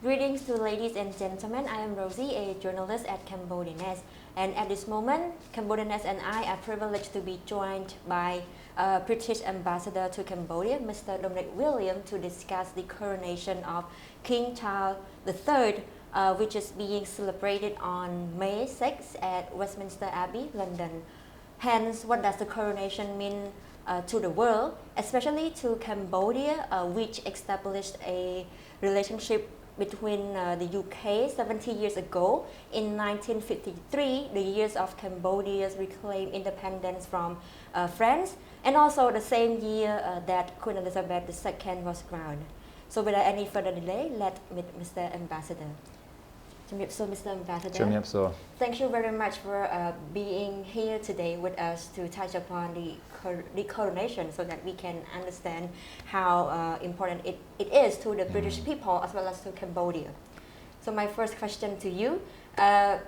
Greetings to ladies and gentlemen. I am Rosie, a journalist at Cambodianess, and at this moment, Cambodianess and I are privileged to be joined by British Ambassador to Cambodia, Mr. Dominic Williams, to discuss the coronation of King Charles III, which is being celebrated on May 6 at Westminster Abbey, London. Hence, what does the coronation mean to the world, especially to Cambodia, which established a relationship between the UK 70 years ago in 1953, the years of Cambodia's reclaimed independence from France, and also the same year that Queen Elizabeth II was crowned. So without any further delay, let's meet Mr. Ambassador. So Mr. Ambassador, thank you very much for being here today with us to touch upon the coronation so that we can understand how important it is to the British people as well as to Cambodia. So my first question to you, can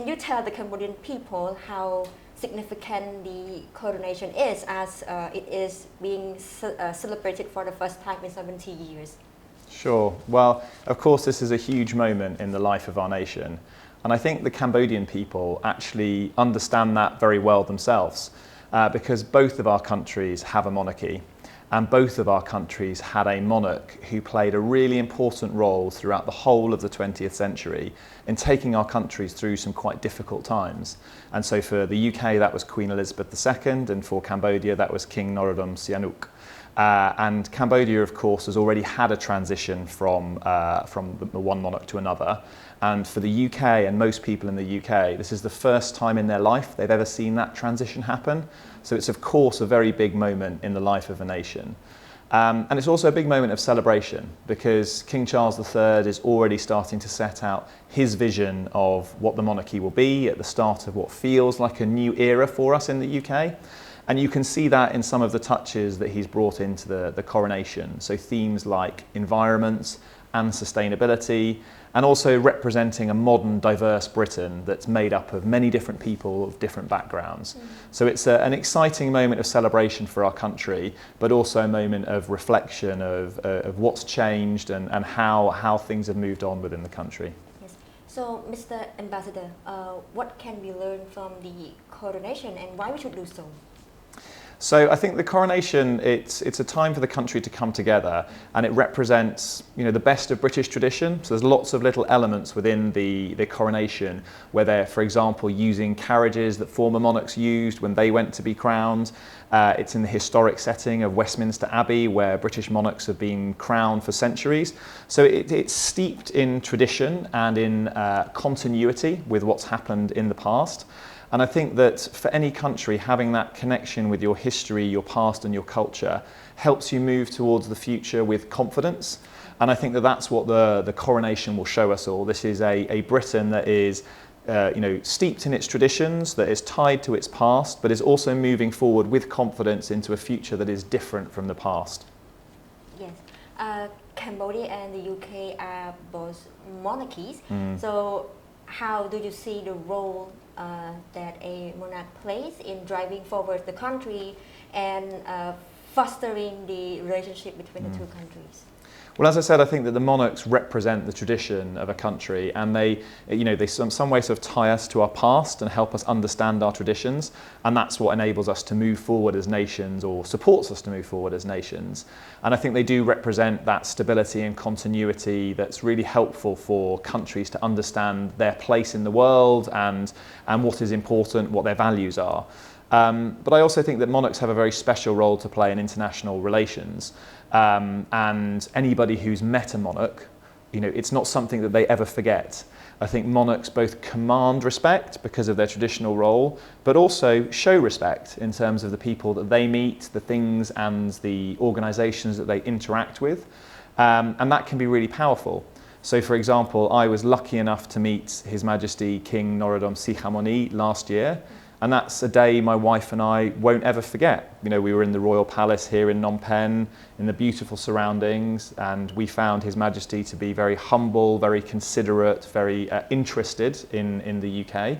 you tell the Cambodian people how significant the coronation is as it is being celebrated for the first time in 70 years? Sure. Well, of course, this is a huge moment in the life of our nation. And I think the Cambodian people actually understand that very well themselves because both of our countries have a monarchy and both of our countries had a monarch who played a really important role throughout the whole of the 20th century in taking our countries through some quite difficult times. And so for the UK, that was Queen Elizabeth II, and for Cambodia, that was King Norodom Sihanouk. And Cambodia, of course, has already had a transition from the one monarch to another. And for the UK and most people in the UK, this is the first time in their life they've ever seen that transition happen. So it's, of course, a very big moment in the life of a nation. And it's also a big moment of celebration because King Charles III is already starting to set out his vision of what the monarchy will be at the start of what feels like a new era for us in the UK. And you can see that in some of the touches that he's brought into the coronation. So themes like environment and sustainability, and also representing a modern, diverse Britain that's made up of many different people of different backgrounds. So it's an exciting moment of celebration for our country, but also a moment of reflection of what's changed and how things have moved on within the country. Yes. So, Mr. Ambassador, what can we learn from the coronation and why we should do so? So I think the coronation, it's a time for the country to come together, and it represents, the best of British tradition. So there's lots of little elements within the coronation where they're, for example, using carriages that former monarchs used when they went to be crowned. It's in the historic setting of Westminster Abbey where British monarchs have been crowned for centuries. So it's steeped in tradition and in continuity with what's happened in the past. And I think that for any country, having that connection with your history, your past and your culture helps you move towards the future with confidence. And I think that that's what the coronation will show us all. This is a Britain that is steeped in its traditions, that is tied to its past, but is also moving forward with confidence into a future that is different from the past. Yes. Cambodia and the UK are both monarchies. So how do you see the role that a monarch plays in driving forward the country and fostering the relationship between the two countries? Well, as I said, I think that the monarchs represent the tradition of a country, and they some way sort of tie us to our past and help us understand our traditions, and that's what enables us to move forward as nations, or supports us to move forward as nations. And I think they do represent that stability and continuity that's really helpful for countries to understand their place in the world and what is important, what their values are. But I also think that monarchs have a very special role to play in international relations. And anybody who's met a monarch, it's not something that they ever forget. I think monarchs both command respect because of their traditional role, but also show respect in terms of the people that they meet, the things and the organisations that they interact with. And that can be really powerful. So, for example, I was lucky enough to meet His Majesty King Norodom Sihanouk last year. And that's a day my wife and I won't ever forget. We were in the Royal Palace here in Phnom Penh, in the beautiful surroundings, and we found His Majesty to be very humble, very considerate, very interested in the UK.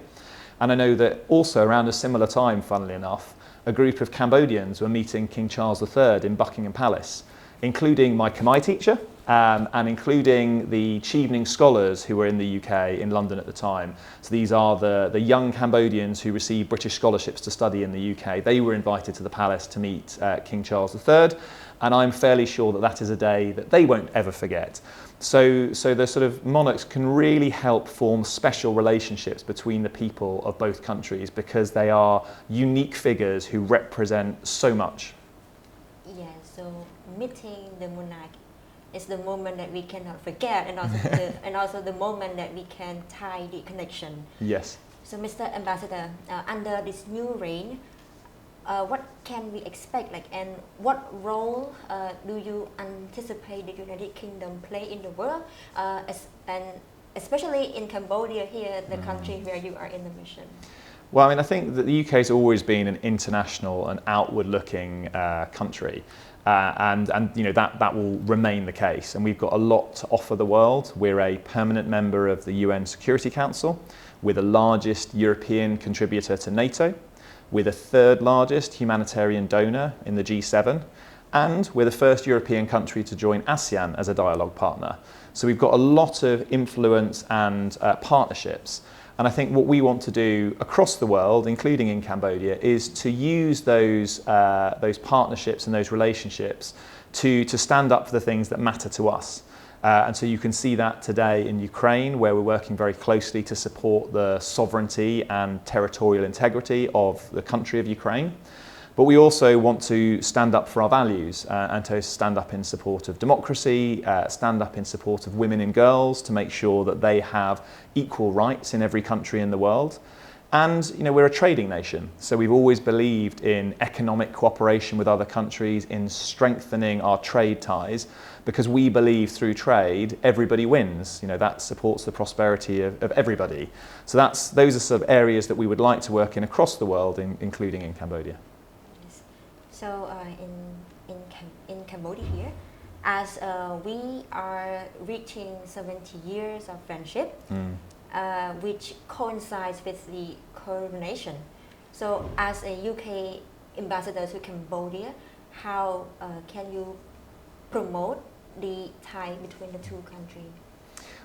And I know that also around a similar time, funnily enough, a group of Cambodians were meeting King Charles III in Buckingham Palace, including my Khmer teacher and including the Chevening scholars who were in the UK, in London at the time. So these are the young Cambodians who received British scholarships to study in the UK. They were invited to the palace to meet King Charles III, and I'm fairly sure that that is a day that they won't ever forget. So the sort of monarchs can really help form special relationships between the people of both countries because they are unique figures who represent so much. Yeah, so meeting the monarch is the moment that we cannot forget, and also and also the moment that we can tie the connection. Yes. So, Mr. Ambassador, under this new reign, what can we expect, and what role do you anticipate the United Kingdom play in the world, and especially in Cambodia here, the country where you are in the mission? Well, I mean, I think that the UK has always been an international and outward-looking country, and you know that will remain the case. And we've got a lot to offer the world. We're a permanent member of the UN Security Council. We're the largest European contributor to NATO. We're the third largest humanitarian donor in the G7, and we're the first European country to join ASEAN as a dialogue partner. So we've got a lot of influence and partnerships. And I think what we want to do across the world, including in Cambodia, is to use those partnerships and those relationships to stand up for the things that matter to us. And so you can see that today in Ukraine, where we're working very closely to support the sovereignty and territorial integrity of the country of Ukraine. But we also want to stand up for our values and to stand up in support of democracy, stand up in support of women and girls to make sure that they have equal rights in every country in the world. And you know, we're a trading nation, so we've always believed in economic cooperation with other countries, in strengthening our trade ties, because we believe through trade everybody wins. You know, that supports the prosperity of everybody. So those are sort of areas that we would like to work in across the world, including in Cambodia. Yes. So in Cambodia here, as we are reaching 70 years of friendship, which coincides with the coronation. So as a UK ambassador to Cambodia, how can you promote the tie between the two countries?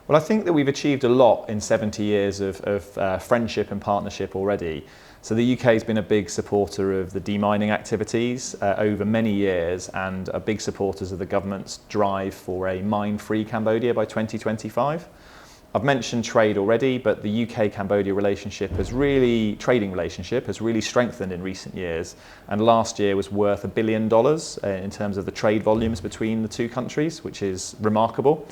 Well, I think that we've achieved a lot in 70 years of friendship and partnership already. So the UK has been a big supporter of the demining activities over many years, and are big supporters of the government's drive for a mine-free Cambodia by 2025. I've mentioned trade already, but the UK-Cambodia trading relationship has really strengthened in recent years, and last year was worth $1 billion in terms of the trade volumes between the two countries, which is remarkable.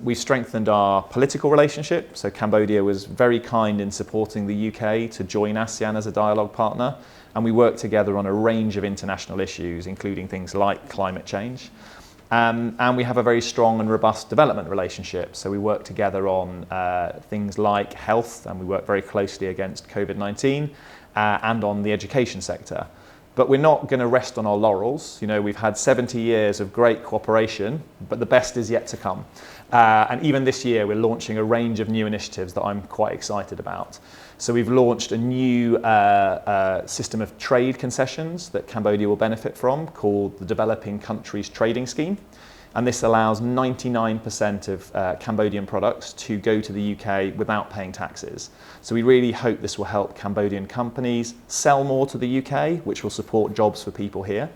We've strengthened our political relationship, so Cambodia was very kind in supporting the UK to join ASEAN as a dialogue partner, and we work together on a range of international issues, including things like climate change. And we have a very strong and robust development relationship. So we work together on things like health, and we work very closely against COVID-19 and on the education sector. But we're not going to rest on our laurels. You know, we've had 70 years of great cooperation, but the best is yet to come. And even this year, we're launching a range of new initiatives that I'm quite excited about. So we've launched a new system of trade concessions that Cambodia will benefit from, called the Developing Countries Trading Scheme. And this allows 99% of Cambodian products to go to the UK without paying taxes. So we really hope this will help Cambodian companies sell more to the UK, which will support jobs for people here.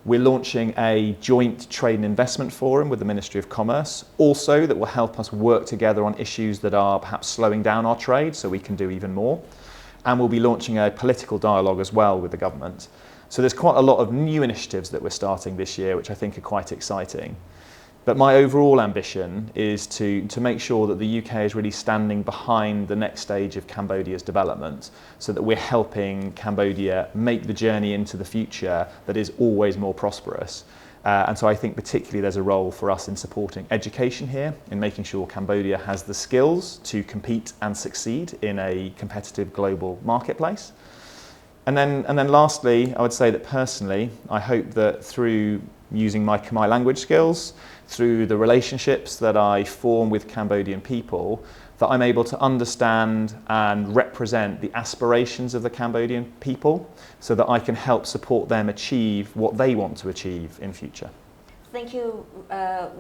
We're launching a joint trade and investment forum with the Ministry of Commerce, also that will help us work together on issues that are perhaps slowing down our trade so we can do even more. And we'll be launching a political dialogue as well with the government. So there's quite a lot of new initiatives that we're starting this year, which I think are quite exciting. But my overall ambition is to make sure that the UK is really standing behind the next stage of Cambodia's development, so that we're helping Cambodia make the journey into the future that is always more prosperous. And so I think particularly there's a role for us in supporting education here, in making sure Cambodia has the skills to compete and succeed in a competitive global marketplace. And then lastly, I would say that personally, I hope that through using my Khmer language skills, through the relationships that I form with Cambodian people, that I'm able to understand and represent the aspirations of the Cambodian people, so that I can help support them achieve what they want to achieve in future. thank you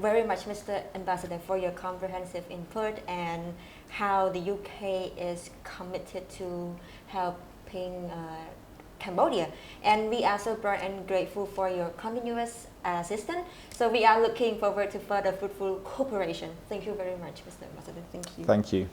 very much, Mr. Ambassador, for your comprehensive input and how the UK is committed to helping Cambodia. And we are so proud and grateful for your continuous assistance. So we are looking forward to further fruitful cooperation. Thank you very much, Mr. Ambassador. Thank you. Thank you.